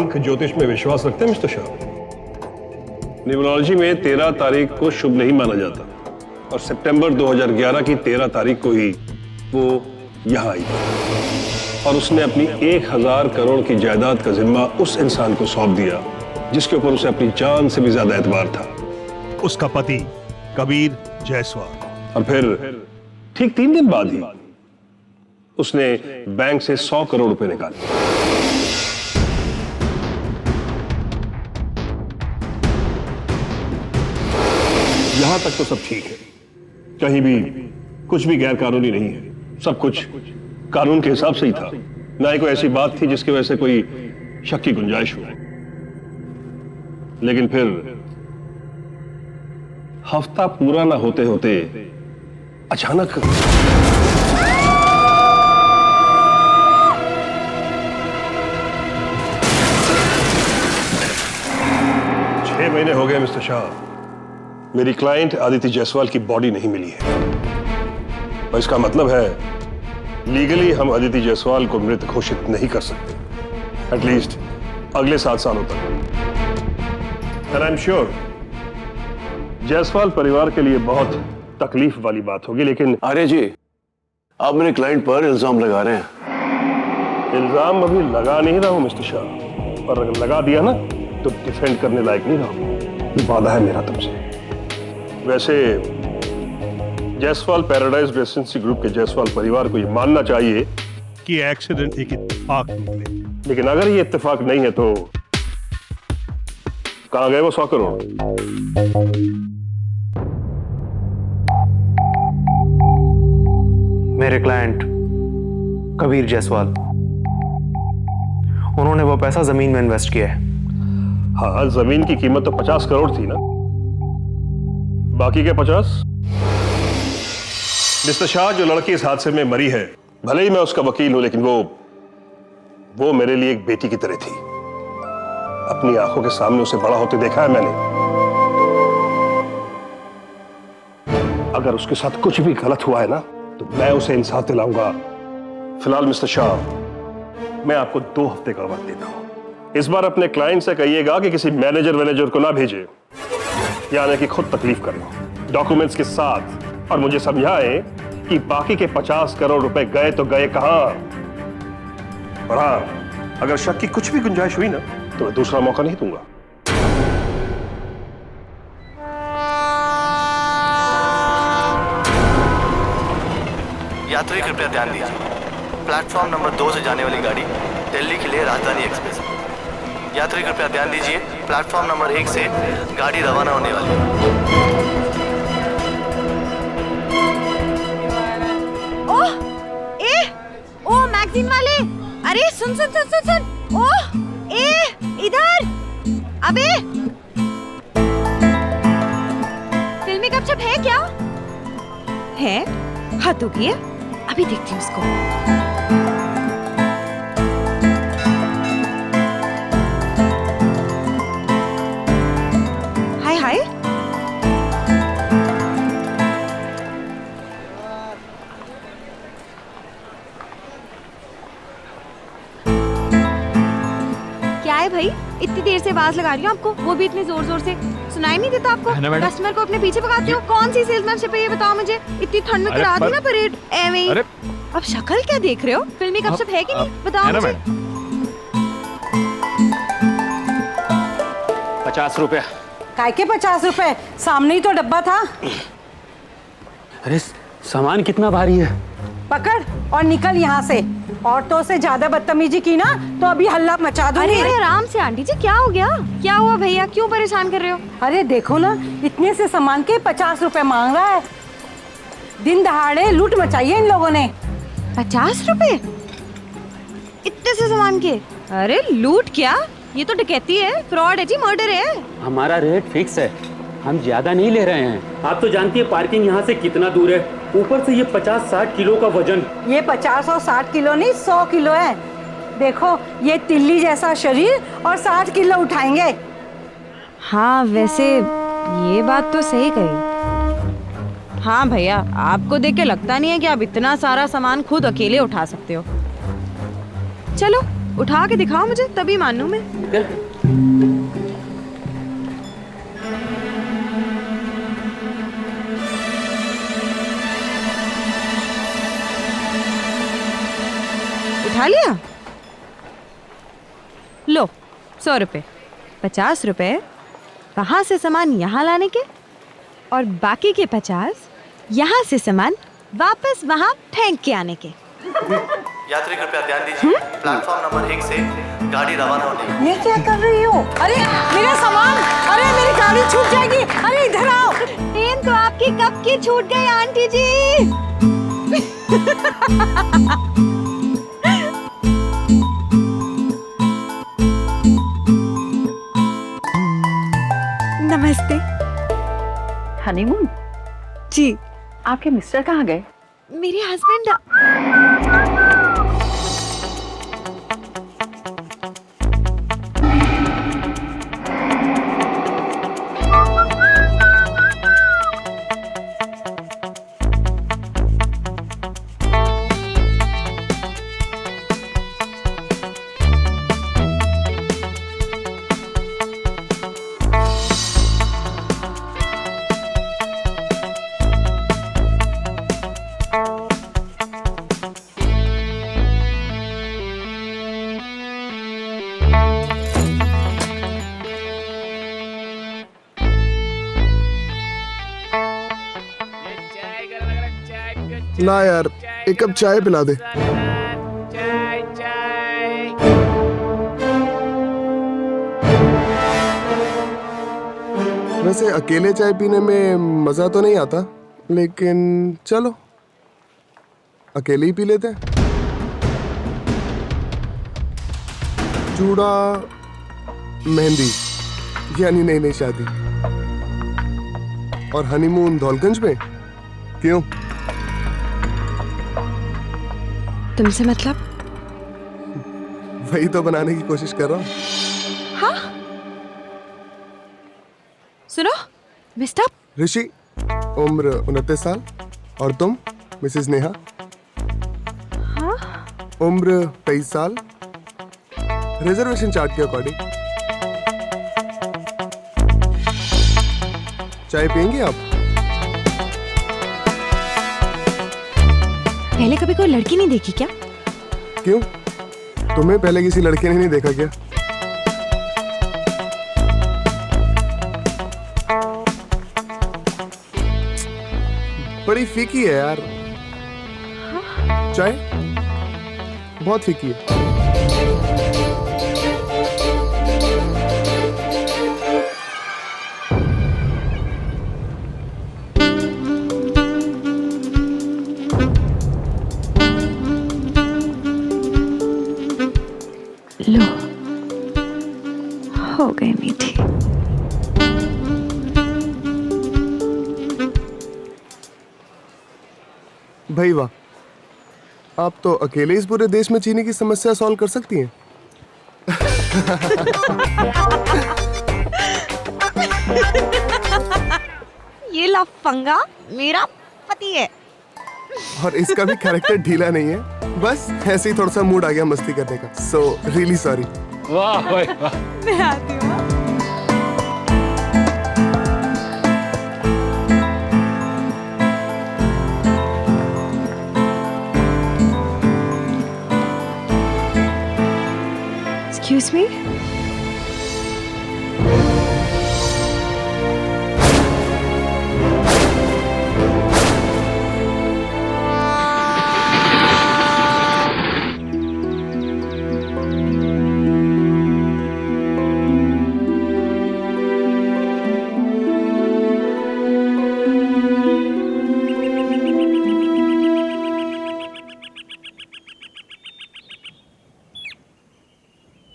अंक ज्योतिष में विश्वास रखते हैं मिस्टर शाह? न्यूमरोलॉजी में 13 तारीख को शुभ नहीं माना जाता और सितंबर 2011 की 13 तारीख को ही वो यहां आई और उसने अपनी 1000 करोड़ की जायदाद का जिम्मा उस इंसान को सौंप दिया जिसके ऊपर उसे अपनी जान से भी ज्यादा एतबार था। उसका पति कबीर जायसवाल। और फिर ठीक 3 दिन बाद ही उसने बैंक से 100 करोड़ रुपए निकाले। यहां तक तो सब ठीक है, कहीं भी कुछ भी गैर कानूनी नहीं है, सब कुछ कानून के हिसाब से ही था। ना ही कोई ऐसी बात थी जिसकी वजह से कोई शक की गुंजाइश हो। लेकिन फिर हफ्ता पूरा ना होते होते अचानक 6 महीने हो गए मिस्टर शाह, मेरी क्लाइंट आदिति जायसवाल की बॉडी नहीं मिली है। और इसका मतलब है लीगली हम आदिति जायसवाल को मृत घोषित नहीं कर सकते, एटलीस्ट अगले 7 सालों तक। And I am sure Jaiswal परिवार के लिए बहुत तकलीफ वाली बात होगी, लेकिन आर्य जी, आप मेरे क्लाइंट पर इल्जाम लगा रहे हैं। इल्जाम अभी लगा नहीं रहा हूं मिस्टर शाह, और अगर लगा दिया ना तो डिफेंड करने लायक नहीं रहा। ये वादा है मेरा तुमसे। वैसे जायसवाल पैराडाइज रेसिडेंसी ग्रुप के जायसवाल परिवार को ये मानना चाहिए कि एक्सीडेंट एक इत्तेफाक निकले, लेकिन अगर ये इत्तेफाक नहीं है तो कहां गए वो 100 करोड़? मेरे क्लाइंट कबीर जायसवाल, उन्होंने वो पैसा जमीन में इन्वेस्ट किया है। हाँ, जमीन की कीमत तो 50 करोड़ थी ना, बाकी के 50? मिस्टर शाह, जो लड़की इस हादसे में मरी है, भले ही मैं उसका वकील हूं, लेकिन वो मेरे लिए एक बेटी की तरह थी। अपनी आंखों के सामने उसे बड़ा होते देखा है मैंने। अगर उसके साथ कुछ भी गलत हुआ है ना तो मैं उसे इंसाफ दिलाऊंगा। फिलहाल मिस्टर शाह, मैं आपको 2 हफ्ते का वक्त देता हूं। इस बार अपने क्लाइंट से कहिएगा कि किसी मैनेजर को ना भेजे, यानी कि खुद तकलीफ करें डॉक्यूमेंट्स के साथ, और मुझे समझाएं कि बाकी के 50 करोड़ रुपए गए तो गए कहां। और हाँ, अगर शक की कुछ भी गुंजाइश हुई ना तो मैं दूसरा मौका नहीं दूंगा। यात्री कृपया ध्यान दीजिए, प्लेटफॉर्म नंबर 2 से जाने वाली गाड़ी दिल्ली के लिए राजधानी एक्सप्रेस है। यात्री कृपया ध्यान दीजिए, प्लेटफॉर्म नंबर 1 से गाड़ी रवाना होने वाली है। ओह मैगजीन वाले, अरे सुन सुन सुन सुन सुन, ओह इधर, अबे फिल्मी गपशप है क्या? है? हद होगी है, अभी देखती हूँ उसको। हाय हाय, क्या है भाई, इतनी देर से आवाज लगा रही हूँ आपको, वो भी इतने जोर जोर से, सुनाई नहीं देता आपको? कस्टमर को अपने पीछे भगाती हो? कौन सी सेल्समैनशिप है ये बताओ मुझे? इतनी ठंड में करा दी ना परेड एवे ही। अब शक्ल क्या देख रहे हो? फिल्मी गपशप है कि नहीं बताओ मुझे। 50 रुपया। काय के 50 रुपए? सामने ही तो डब्बा था। अरे सामान कितना भारी है। पकड़ और निकल यहाँ से। औरतों से ज्यादा बदतमीजी की ना तो अभी हल्ला मचा दूंगी। अरे आराम से आंटी जी, क्या हो गया? क्या हुआ भैया, क्यों परेशान कर रहे हो? अरे देखो ना, इतने से सामान के 50 रुपए मांग रहा है। दिन दहाड़े लूट मचाई है इन लोगों ने। 50 रुपए इतने से सामान के? अरे लूट क्या, ये तो डकैती है, फ्रॉड है जी, मर्डर है। हमारा रेट फिक्स है, हम ज्यादा नहीं ले रहे हैं। आप तो जानती है पार्किंग यहाँ से कितना दूर है, ऊपर से ये 50-60 किलो का वजन। ये 50 और 60 किलो नहीं 100 किलो है। देखो ये तिल्ली जैसा शरीर और 60 किलो उठाएंगे। हाँ वैसे ये बात तो सही कही। हाँ भैया, आपको देख के लगता नहीं है कि आप इतना सारा सामान खुद अकेले उठा सकते हो। चलो उठा के दिखाओ मुझे, तभी मानू मैं। उठा लिया? लो 100 रुपए, 50 रुपए वहां से सामान यहाँ लाने के, और बाकी के 50 यहाँ से सामान वापस वहां फेंक के आने के। यात्री कृपया ध्यान दीजिए, प्लेटफॉर्म नंबर 1 से गाड़ी रवाना होने। ये क्या कर रही हो? अरे मेरा सामान, अरे मेरी गाड़ी छूट जाएगी। अरे इधर आओ। ट्रेन तो आपकी कब की छूट गई आंटी जी। नमस्ते। हनीमून? जी। आपके मिस्टर कहाँ गए? मेरे हस्बैंड। ला यार, एक कप चाय पिला दे। वैसे अकेले चाय पीने में मजा तो नहीं आता, लेकिन चलो अकेले ही पी लेते हैं। चूड़ा मेहंदी यानी नई नई शादी, और हनीमून धौलगंज में। क्यों? तुमसे मतलब? वही तो बनाने की कोशिश कर रहा हूँ। हाँ? सुनो मिस्टर ऋषि, उम्र 29 साल, और तुम मिसेस नेहा? हाँ? उम्र 23 साल, रिजर्वेशन चार्ट के अकॉर्डिंग। चाय पियेंगे आप? पहले कभी कोई लड़की नहीं देखी क्या? क्यों, तुम्हें पहले किसी लड़के ने नहीं देखा क्या? बड़ी फीकी है यार। चाय बहुत फीकी है। लो, हो गई मीठी। भाई वाह, आप तो अकेले इस पूरे देश में चीनी की समस्या सॉल्व कर सकती हैं। ये लफंगा मेरा पति है। और इसका भी कैरेक्टर ढीला नहीं है, बस ऐसे ही थोड़ा सा मूड आ गया मस्ती करने का। So really sorry. वाह भाई वाह। मैं आती हूँ। Excuse me?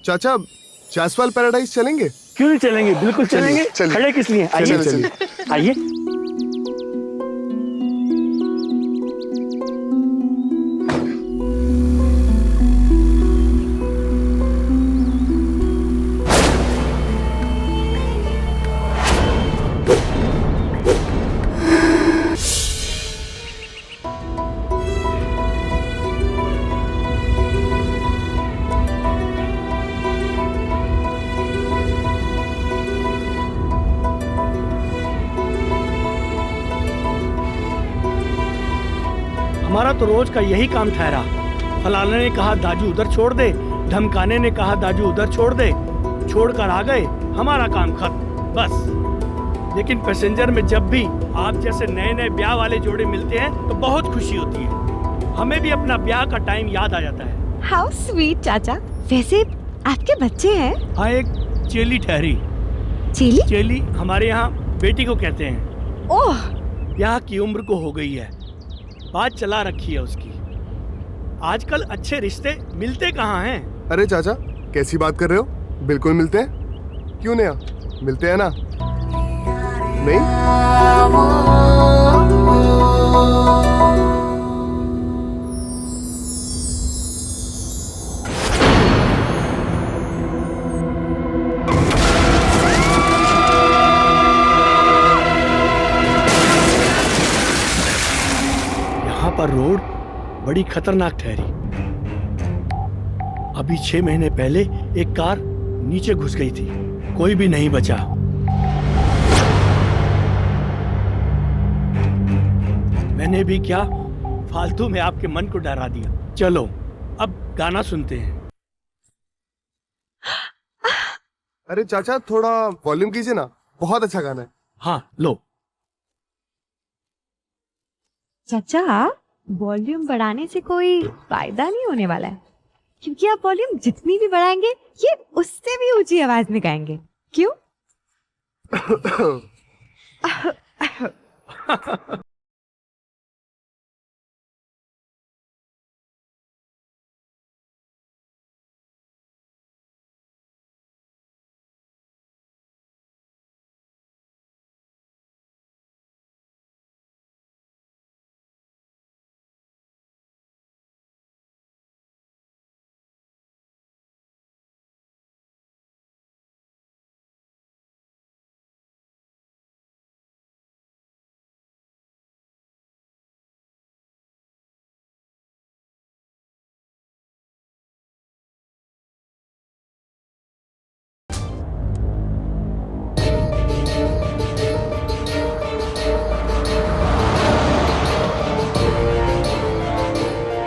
चाचा, जायसवाल पैराडाइज चलेंगे? क्यों नहीं चलेंगे, बिल्कुल चलेंगे। चलिए। खड़े किस लिए? आइए चलिए। आइए। हमारा तो रोज का यही काम ठहरा। फलाने ने कहा दाजू उधर छोड़ दे, धमकाने ने कहा दाजू उधर छोड़ दे, छोड़कर आ गए, हमारा काम खत्म बस। लेकिन पैसेंजर में जब भी आप जैसे नए नए ब्याह वाले जोड़े मिलते हैं तो बहुत खुशी होती है। हमें भी अपना ब्याह का टाइम याद आ जाता है। हाउ स्वीट चाचा। वैसे आपके बच्चे हैं? हाँ, एक चेली ठहरी। चेली? चेली हमारे यहाँ बेटी को कहते हैं। ओह, ब्याह की उम्र को हो गई है, बात चला रखी है उसकी। आजकल अच्छे रिश्ते मिलते कहाँ हैं? अरे चाचा, कैसी बात कर रहे हो? बिल्कुल मिलते हैं। क्यों नेहा, मिलते हैं ना? नहीं? यहाँ पर रोड बड़ी खतरनाक ठहरी। अभी 6 महीने पहले एक कार नीचे घुस गई थी, कोई भी नहीं बचा। मैंने भी क्या फालतू में आपके मन को डरा दिया। चलो अब गाना सुनते हैं। अरे चाचा, थोड़ा वॉल्यूम कीजिए ना, बहुत अच्छा गाना है। हाँ लो। चाचा वॉल्यूम बढ़ाने से कोई फायदा नहीं होने वाला है, क्योंकि आप वॉल्यूम जितनी भी बढ़ाएंगे ये उससे भी ऊंची आवाज में गाएंगे। क्यों?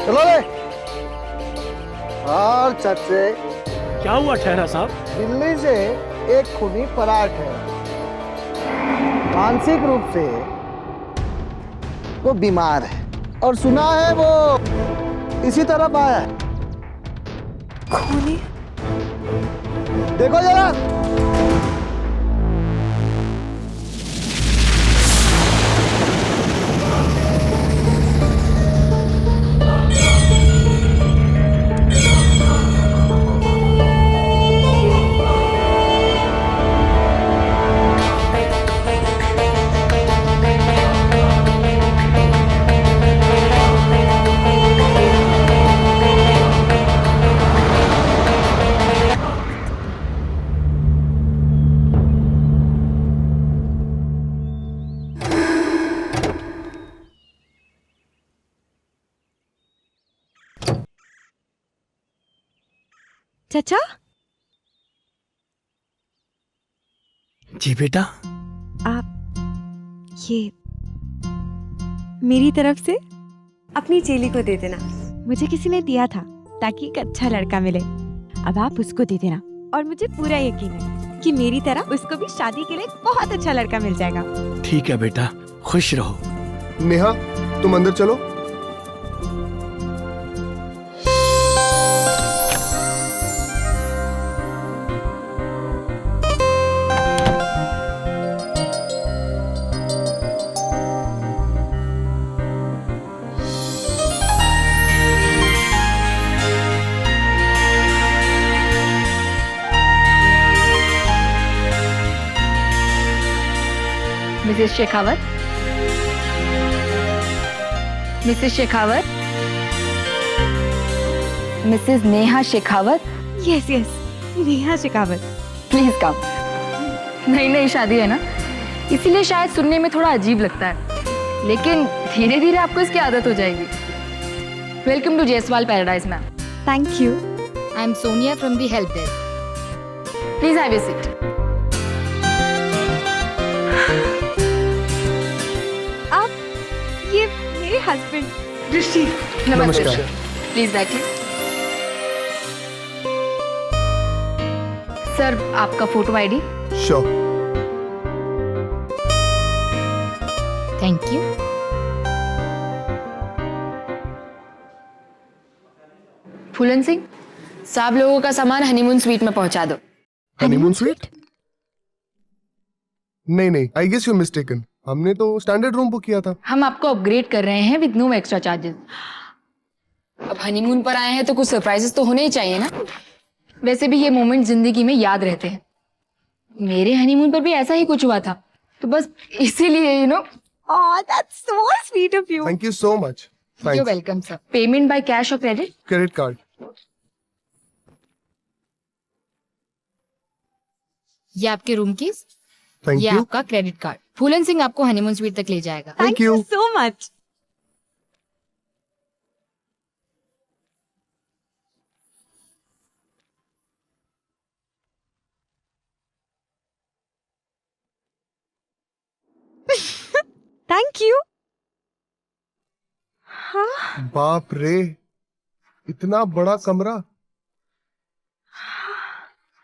चलो रे। और चाचे, क्या हुआ ठहरा साहब? दिल्ली से एक खूनी फरार ठहरा। मानसिक रूप से वो बीमार है और सुना है वो इसी तरफ आया है। खूनी? देखो जरा। चाचा? जी बेटा। आप ये मेरी तरफ से अपनी चेली को दे देना। मुझे किसी ने दिया था ताकि एक अच्छा लड़का मिले। अब आप उसको दे देना, और मुझे पूरा यकीन है कि मेरी तरह उसको भी शादी के लिए बहुत अच्छा लड़का मिल जाएगा। ठीक है बेटा, खुश रहो। नेहा, तुम अंदर चलो। Mrs Shekhawat, Mrs Shekhawat, Mrs Neha Shekhawat. Yes yes, Neha Shekhawat. Please come. नई नई शादी है ना, इसीलिए शायद सुनने में थोड़ा अजीब लगता है, लेकिन धीरे धीरे आपको इसकी आदत हो जाएगी। Welcome to Jaiswal paradise ma'am. Thank you. I am Sonia from the help desk. Please have a seat. आप ये मेरे हस्बैंड नमस्ते। प्लीज बैठिए। सर आपका photo ID. Sure. Thank you. Phoolan Singh, सब लोगों का सामान हनीमून स्वीट में पहुंचा दो। Honeymoon suite? नहीं, आई गेस यू मिस्टेकन। हमने तो स्टैंडर्ड रूम बुक किया था। हम आपको अपग्रेड कर रहे हैं विद नो एक्स्ट्रा चार्जेस। अब हनीमून पर आए हैं तो कुछ सरप्राइजेस तो होने ही चाहिए ना। वैसे भी ये मोमेंट जिंदगी में याद रहते हैं। मेरे हनीमून पर भी ऐसा ही कुछ हुआ था, तो बस इसीलिए you know. Oh, that's so sweet of you. Thank you so much. You welcome sir. Payment by cash और क्रेडिट? Credit card. ये आपके रूम की, थैंक ये यू। आपका क्रेडिट कार्ड। फूलन सिंह आपको हनीमून स्वीट तक ले जाएगा। Thank you so much. Thank you. हाँ बाप रे, इतना बड़ा कमरा।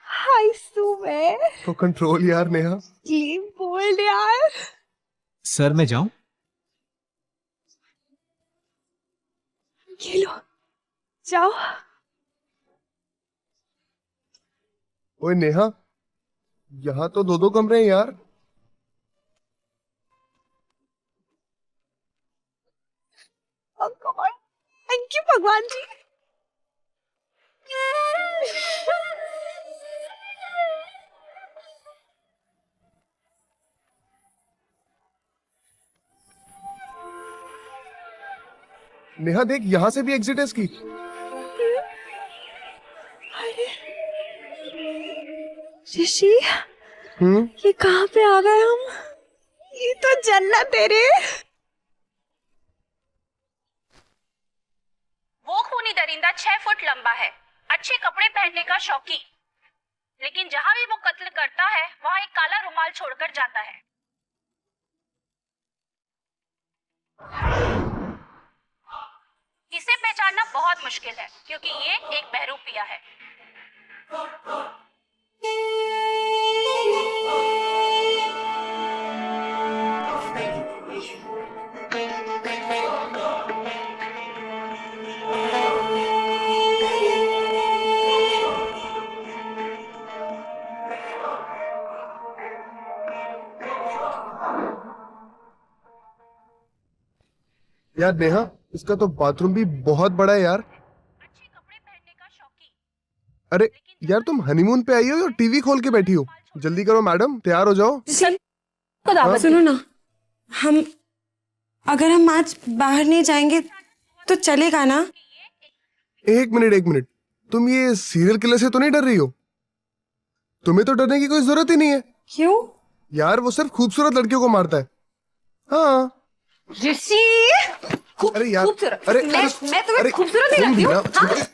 हाय सुबह। तो कंट्रोल यार नेहा। Keep bold यार। सर मैं जाऊं? ये लो, जाओ। ओए नेहा, यहाँ तो दो कमरे हैं यार। Oh God, thank you भगवान जी। नेहा देख, यहाँ से भी एग्जिट है इसकी। ऋषि, ये कहाँ पे आ गए हम? ये तो जन्नत है रे। वो खूनी दरिंदा 6 फुट लंबा है, अच्छे कपड़े पहनने का शौकीन, लेकिन जहां भी वो कत्ल करता है वहां एक काला रुमाल छोड़कर जाता है। इसे पहचानना बहुत मुश्किल है क्योंकि ये एक बहरूपिया है। यार नेहा, इसका तो बाथरूम भी बहुत बड़ा है यार। अच्छे कपड़े पहनने का शौकीन। अरे यार, तुम हनीमून पे आई हो या टीवी खोल के बैठी हो? जल्दी करो मैडम, तैयार हो जाओ। सुनो ना, अगर हम आज बाहर नहीं जाएंगे तो चलेगा ना? एक मिनट, तुम ये सीरियल किलर से तो नहीं डर रही हो? तुम्हें तो डरने की कोई जरूरत ही नहीं है। क्यों? यार वो सिर्फ खूबसूरत लड़कियों को मारता है। हाँ। ऋषि, अरे यार, खूबसूरत। अरे मैं तुम्हें खूबसूरत नहीं लगती हूँ? हाँ?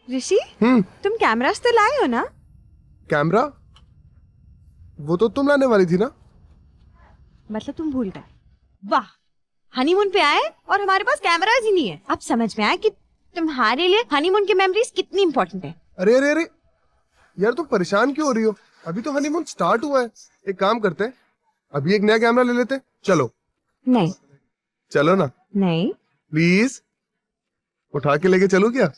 ऋषि तुम कैमरास तो लाए हो ना? कैमरा? वो तो तुम लाने वाली थी ना? मतलब तुम भूल गए? वाह, हनीमून पे आए और हमारे पास कैमरास ही नहीं है। अब समझ में आया कि तुम्हारे लिए हनीमून की मेमोरीज कितनी इंपॉर्टेंट है। अरे अरे अरे यार, तुम परेशान क्यों हो रही हो? अभी तो हनीमून स्टार्ट हुआ है। एक काम करते हैं, अभी एक नया कैमरा ले लेते हैं। चलो। नहीं। चलो ना। नहीं। प्लीज, उठा के लेके चलो क्या?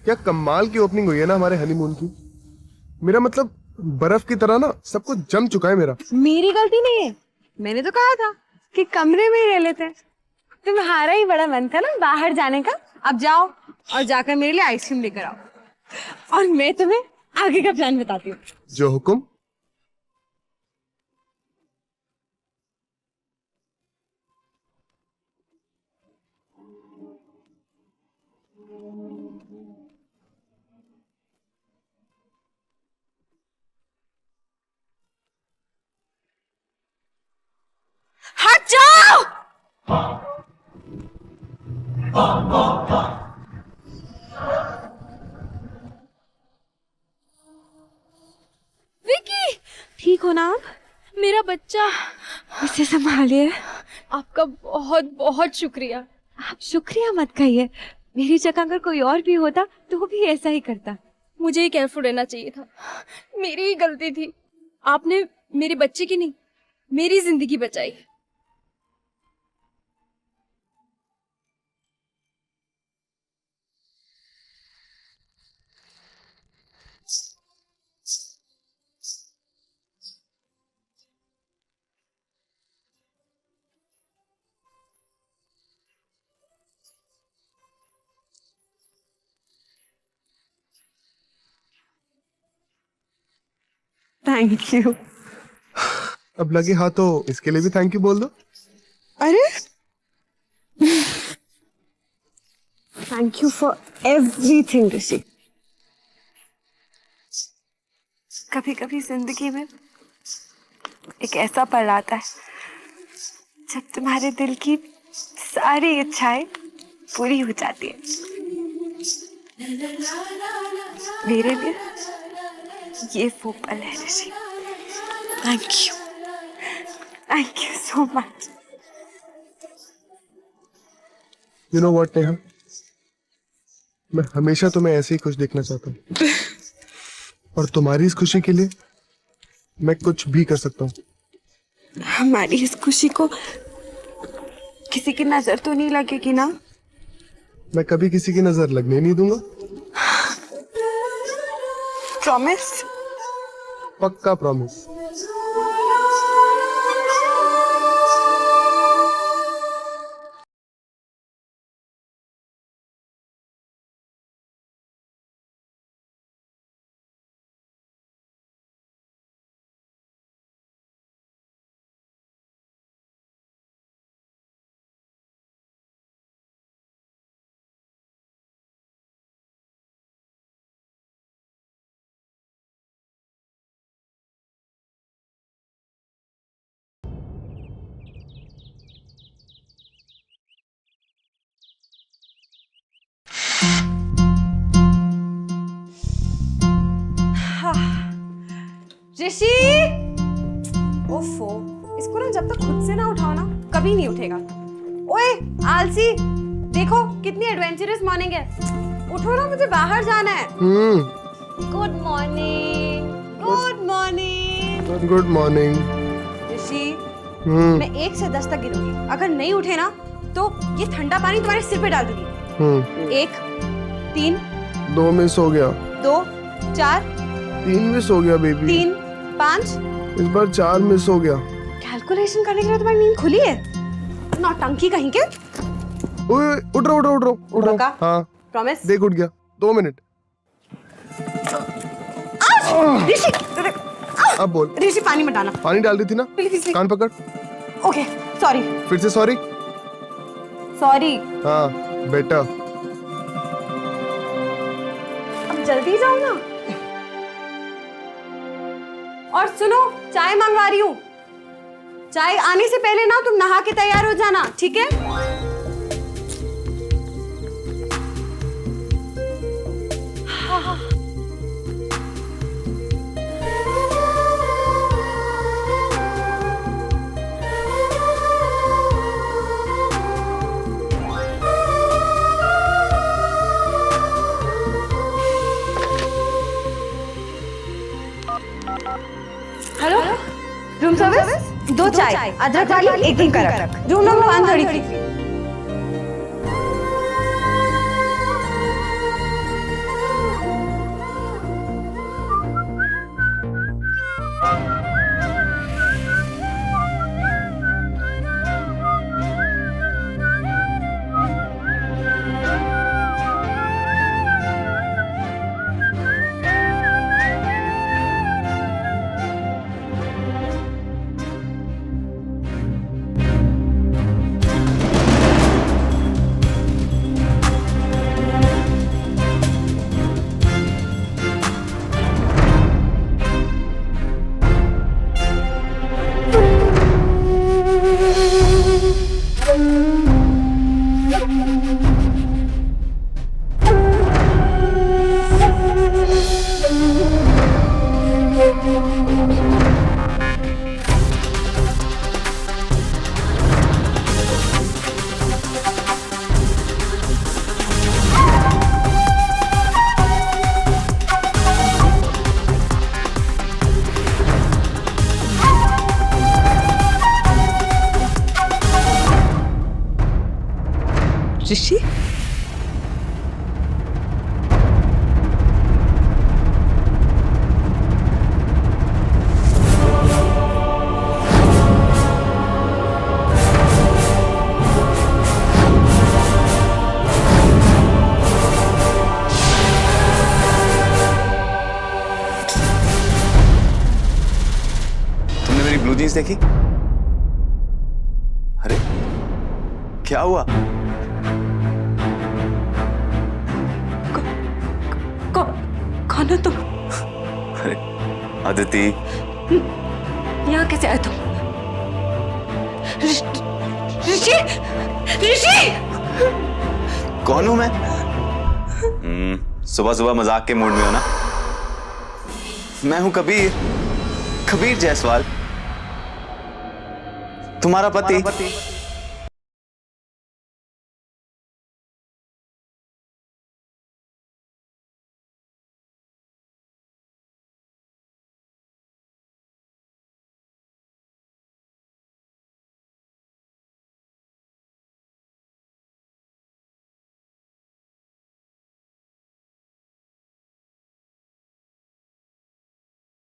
क्या कमाल की ओपनिंग हुई है ना हमारे हनीमून की। मेरा मतलब बर्फ की तरह ना सब कुछ जम चुका है मेरा। मेरी गलती नहीं है, मैंने तो कहा था कि कमरे में ही रह लेते हैं। तुम्हारा ही बड़ा मन था ना बाहर जाने का। अब जाओ और जाकर मेरे लिए आइसक्रीम लेकर आओ और मैं तुम्हें आगे का प्लान बताती हूँ। जो हुक्म। हट जाओ! विकी, ठीक हो ना आप? मेरा बच्चा। इसे संभालिए। आपका बहुत बहुत शुक्रिया। आप शुक्रिया मत कहिए, मेरी जगह अगर कोई और भी होता तो वो भी ऐसा ही करता। मुझे ही केयरफुल रहना चाहिए था, मेरी ही गलती थी। आपने मेरे बच्चे की नहीं, मेरी जिंदगी बचाई। Thank you. अब लगे हाथ तो इसके लिए भी थैंक यू बोल दो। अरे थैंक यू फॉर एवरीथिंग ऋषि। कभी कभी जिंदगी में एक ऐसा पल आता है जब तुम्हारे दिल की सारी इच्छाएं पूरी हो जाती है। मेरे लिए ये वो पल है Rishi. Thank you so much. You know what Neha, मैं हमेशा तुम्हें ऐसे ही खुश देखना चाहता हूँ और तुम्हारी इस खुशी के लिए मैं कुछ भी कर सकता हूँ। हमारी इस खुशी को किसी की नजर तो नहीं लगेगी ना? मैं कभी किसी की नजर लगने नहीं दूंगा। प्रॉमिस? पक्का प्रॉमिस। ऋषि, ओफो, इसको ना जब तक खुद से ना उठाओ ना कभी नहीं उठेगा। ओए आलसी, देखो कितनी एडवेंचरस मॉर्निंग है। उठो ना, मुझे बाहर जाना है। Good morning. Good morning. Good morning. Rishi, मैं 1 से 10 तक गिनूंगी, अगर नहीं उठे ना तो ये ठंडा पानी तुम्हारे सिर पे डाल दूंगी। 1, 3, 2 मिस हो गया। 2, 4, 3 मिस हो गया बेबी। 3, 5, इस बार 4 मिस हो गया। कैलकुलेशन करने के लिए तुम्हारी नींद खुली है? नौटंकी कहीं के। ओए उठ रहा पक्का? हाँ प्रॉमिस? देख उठ गया 2 मिनट। ऋषि अब बोल। ऋषि पानी मत डालना। पानी डाल दी थी ना। प्लीज। कान पकड़। Okay sorry. फिर से सॉरी। सॉरी। हाँ बेटा। अब जल्दी जाओ ना। और सुनो, चाय मंगवा रही हूँ। चाय आने से पहले ना तुम नहा के तैयार हो जाना, ठीक है? हाँ। Hello, room service? 2 चाय, अदरक वाली, 1 दिन का रख। Room number 133। ऋषि? तुमने मेरी ब्लू जीन्स देखी? अरे क्या हुआ? कौन हो तुम? अरे अदिति, यहाँ कैसे आए तुम? ऋषि! ऋषि! कौन हूं मैं? सुबह सुबह मजाक के मूड में हो ना? मैं हूं कबीर जायसवाल, तुम्हारा पति।